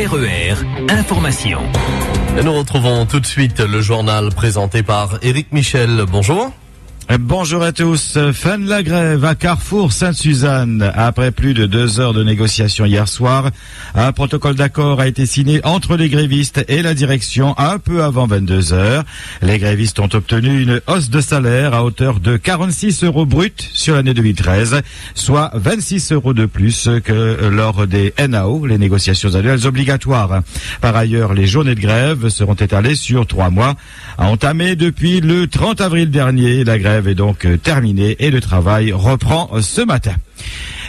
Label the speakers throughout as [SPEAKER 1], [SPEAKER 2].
[SPEAKER 1] RER, information.
[SPEAKER 2] Et nous retrouvons tout de suite le journal présenté par Éric Michel. Bonjour.
[SPEAKER 3] Bonjour à tous. Fin de la grève à Carrefour Sainte-Suzanne. Après plus de 2 heures de négociations hier soir, un protocole d'accord a été signé entre les grévistes et la direction un peu avant 22 heures. Les grévistes ont obtenu une hausse de salaire à hauteur de 46 € bruts sur l'année 2013, soit 26 € de plus que lors des NAO, les négociations annuelles obligatoires. Par ailleurs, les journées de grève seront étalées sur 3 mois. Entamées depuis le 30 avril dernier, la grève est donc terminée et le travail reprend ce matin.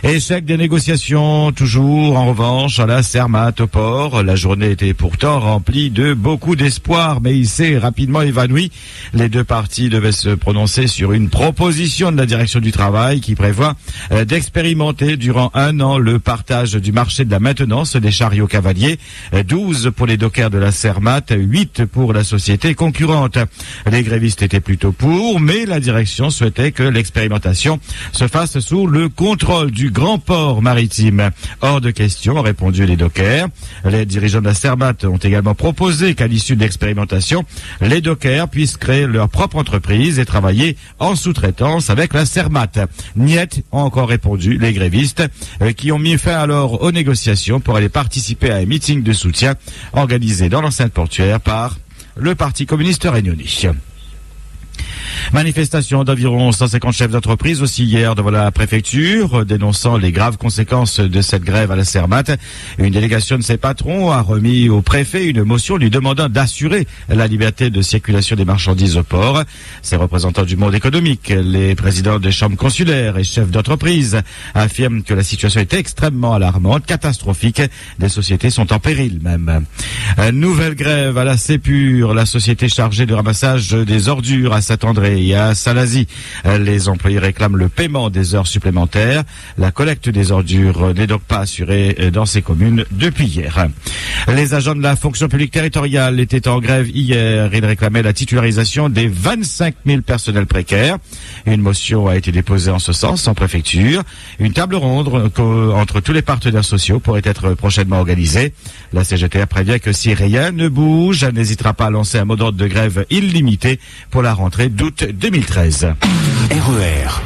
[SPEAKER 3] Échec des négociations, toujours en revanche à la Cermat au port. La journée était pourtant remplie de beaucoup d'espoir, mais il s'est rapidement évanoui. Les deux parties devaient se prononcer sur une proposition de la direction du travail qui prévoit d'expérimenter durant 1 an le partage du marché de la maintenance des chariots cavaliers. 12 pour les dockers de la Cermat, 8 pour la société concurrente. Les grévistes étaient plutôt pour, mais la direction souhaitait que l'expérimentation se fasse sous le contrôle du grand port maritime. Hors de question, ont répondu les dockers. Les dirigeants de la Cermat ont également proposé qu'à l'issue de l'expérimentation, les dockers puissent créer leur propre entreprise et travailler en sous-traitance avec la Cermat. Niet, ont encore répondu les grévistes, qui ont mis fin alors aux négociations pour aller participer à un meeting de soutien organisé dans l'enceinte portuaire par le Parti communiste réunionnais. Manifestation d'environ 150 chefs d'entreprise aussi hier devant la préfecture, dénonçant les graves conséquences de cette grève à la Cermat. Une délégation de ses patrons a remis au préfet une motion lui demandant d'assurer la liberté de circulation des marchandises au port. Ces représentants du monde économique, les présidents des chambres consulaires et chefs d'entreprise affirment que la situation est extrêmement alarmante, catastrophique. Des sociétés sont en péril même. Nouvelle grève à la Sépure, la société chargée de ramassage des ordures à Saint-André et à Salazie. Les employés réclament le paiement des heures supplémentaires. La collecte des ordures n'est donc pas assurée dans ces communes depuis hier. Les agents de la fonction publique territoriale étaient en grève hier. Ils réclamaient la titularisation des 25 000 personnels précaires. Une motion a été déposée en ce sens en préfecture. Une table ronde entre tous les partenaires sociaux pourrait être prochainement organisée. La CGTR prévient que si rien ne bouge, elle n'hésitera pas à lancer un mot d'ordre de grève illimité pour la rentrée d'août 2013.
[SPEAKER 1] RER.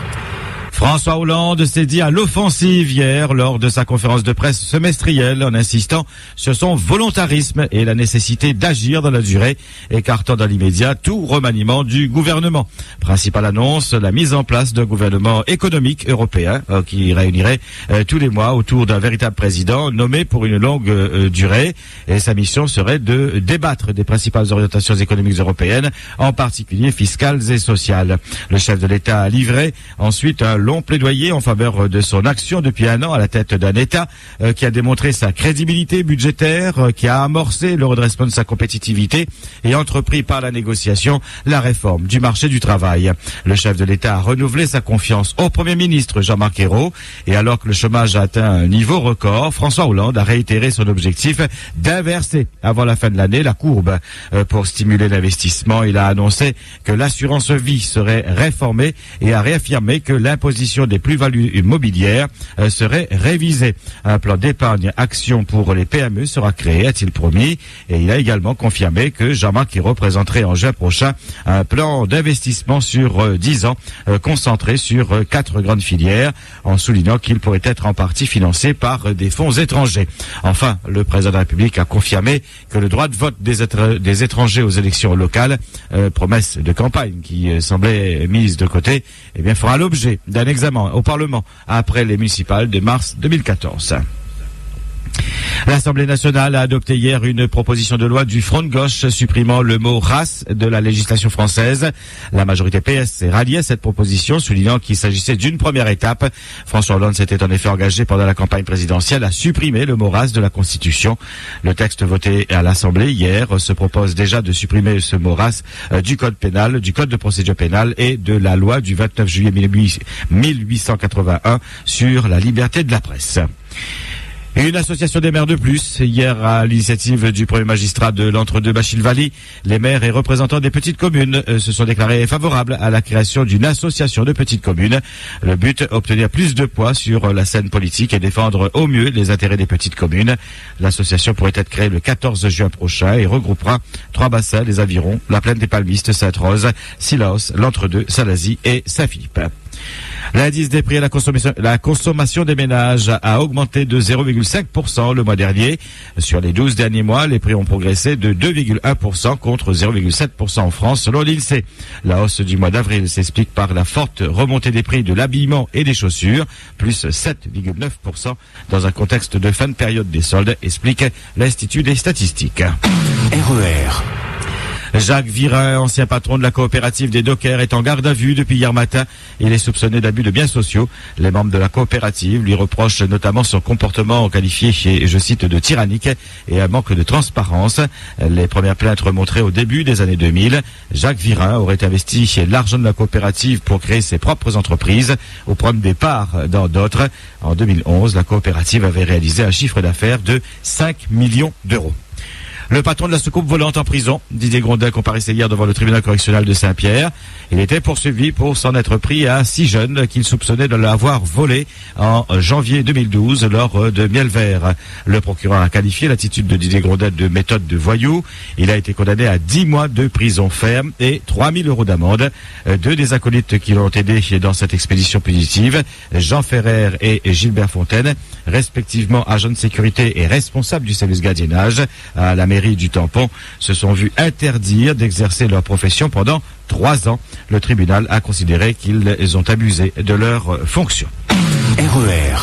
[SPEAKER 3] François Hollande s'est dit à l'offensive hier lors de sa conférence de presse semestrielle en insistant sur son volontarisme et la nécessité d'agir dans la durée, écartant dans l'immédiat tout remaniement du gouvernement. Principale annonce, la mise en place d'un gouvernement économique européen qui réunirait tous les mois autour d'un véritable président nommé pour une longue durée. Et sa mission serait de débattre des principales orientations économiques européennes, en particulier fiscales et sociales. Le chef de l'État a livré ensuite un long plaidoyer en faveur de son action depuis 1 an à la tête d'un État qui a démontré sa crédibilité budgétaire, qui a amorcé le redressement de sa compétitivité et entrepris par la négociation la réforme du marché du travail. Le chef de l'État a renouvelé sa confiance au Premier ministre Jean-Marc Ayrault et alors que le chômage a atteint un niveau record, François Hollande a réitéré son objectif d'inverser avant la fin de l'année la courbe. Pour stimuler l'investissement, il a annoncé que l'assurance vie serait réformée et a réaffirmé que l'imposition des plus-values immobilières serait révisée. Un plan d'épargne action pour les PME sera créé, a-t-il promis, et il a également confirmé que Jean-Marc Ayrault présenterait en juin prochain un plan d'investissement sur 10 ans concentré sur 4 grandes filières, en soulignant qu'il pourrait être en partie financé par des fonds étrangers. Enfin, le président de la République a confirmé que le droit de vote des étrangers aux élections locales, promesse de campagne qui semblait mise de côté, eh bien fera l'objet d'un examen au Parlement après les municipales de mars 2014. L'Assemblée nationale a adopté hier une proposition de loi du Front de gauche supprimant le mot race de la législation française. La majorité PS s'est ralliée à cette proposition, soulignant qu'il s'agissait d'une première étape. François Hollande s'était en effet engagé pendant la campagne présidentielle à supprimer le mot race de la Constitution. Le texte voté à l'Assemblée hier se propose déjà de supprimer ce mot race du Code pénal, du Code de procédure pénale et de la loi du 29 juillet 1881 sur la liberté de la presse. Une association des maires de plus. Hier, à l'initiative du premier magistrat de l'entre-deux Bachil Valley, les maires et représentants des petites communes se sont déclarés favorables à la création d'une association de petites communes. Le but, obtenir plus de poids sur la scène politique et défendre au mieux les intérêts des petites communes. L'association pourrait être créée le 14 juin prochain et regroupera 3 bassins, les Avirons, la Plaine des Palmistes, Sainte-Rose, Silaos, l'Entre-deux, Salazie et Saint-Philippe. L'indice des prix à la consommation des ménages a augmenté de 0,5% le mois dernier. Sur les 12 derniers mois, les prix ont progressé de 2,1% contre 0,7% en France selon l'INSEE. La hausse du mois d'avril s'explique par la forte remontée des prix de l'habillement et des chaussures, plus 7,9% dans un contexte de fin de période des soldes, explique l'Institut des statistiques.
[SPEAKER 1] RER.
[SPEAKER 3] Jacques Virin, ancien patron de la coopérative des dockers, est en garde à vue depuis hier matin. Il est soupçonné d'abus de biens sociaux. Les membres de la coopérative lui reprochent notamment son comportement qualifié, je cite, de tyrannique et un manque de transparence. Les premières plaintes remonteraient au début des années 2000. Jacques Virin aurait investi l'argent de la coopérative pour créer ses propres entreprises ou prendre des parts dans d'autres. En 2011, la coopérative avait réalisé un chiffre d'affaires de 5 millions d'euros. Le patron de la soucoupe volante en prison, Didier Grondin, comparaissait hier devant le tribunal correctionnel de Saint-Pierre. Il était poursuivi pour s'en être pris à 6 jeunes qu'il soupçonnait de l'avoir volé en janvier 2012 lors de Miel Vert. Le procureur a qualifié l'attitude de Didier Grondin de méthode de voyou. Il a été condamné à 10 mois de prison ferme et 3 000 euros d'amende. 2 des acolytes qui l'ont aidé dans cette expédition punitive, Jean Ferrer et Gilbert Fontaine, respectivement agents de sécurité et responsables du service gardiennage à la mairie du Tampon, se sont vus interdire d'exercer leur profession pendant 3 ans. Le tribunal a considéré qu'ils ont abusé de leurs fonctions.
[SPEAKER 1] RER.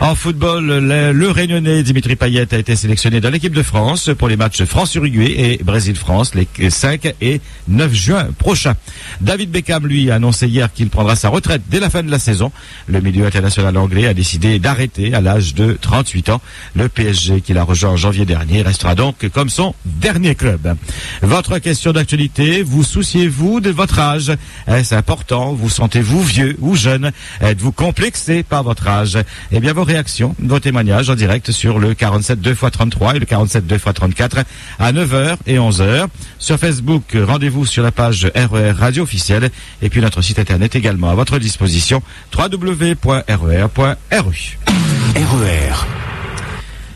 [SPEAKER 3] En football, le Réunionnais Dimitri Payet a été sélectionné dans l'équipe de France pour les matchs France-Uruguay et Brésil-France les 5 et 9 juin prochains. David Beckham, lui, a annoncé hier qu'il prendra sa retraite dès la fin de la saison. Le milieu international anglais a décidé d'arrêter à l'âge de 38 ans. Le PSG, qu'il a rejoint en janvier dernier, restera donc comme son dernier club. Votre question d'actualité, vous souciez-vous de votre âge? Est-ce important? Vous sentez-vous vieux ou jeune? Êtes-vous complexé par votre âge? Eh bien, vos réactions, vos témoignages en direct sur le 47 2x33 et le 47 2x34 à 9h et 11h. Sur Facebook, rendez-vous sur la page RER Radio officielle et puis notre site internet également à votre disposition, www.rer.ru.
[SPEAKER 1] RER.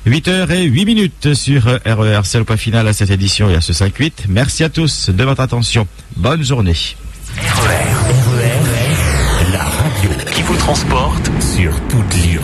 [SPEAKER 3] 8h08 sur RER. C'est le point final à cette édition et à ce 5-8. Merci à tous de votre attention. Bonne journée.
[SPEAKER 1] RER. La radio qui vous transporte sur toute l'île.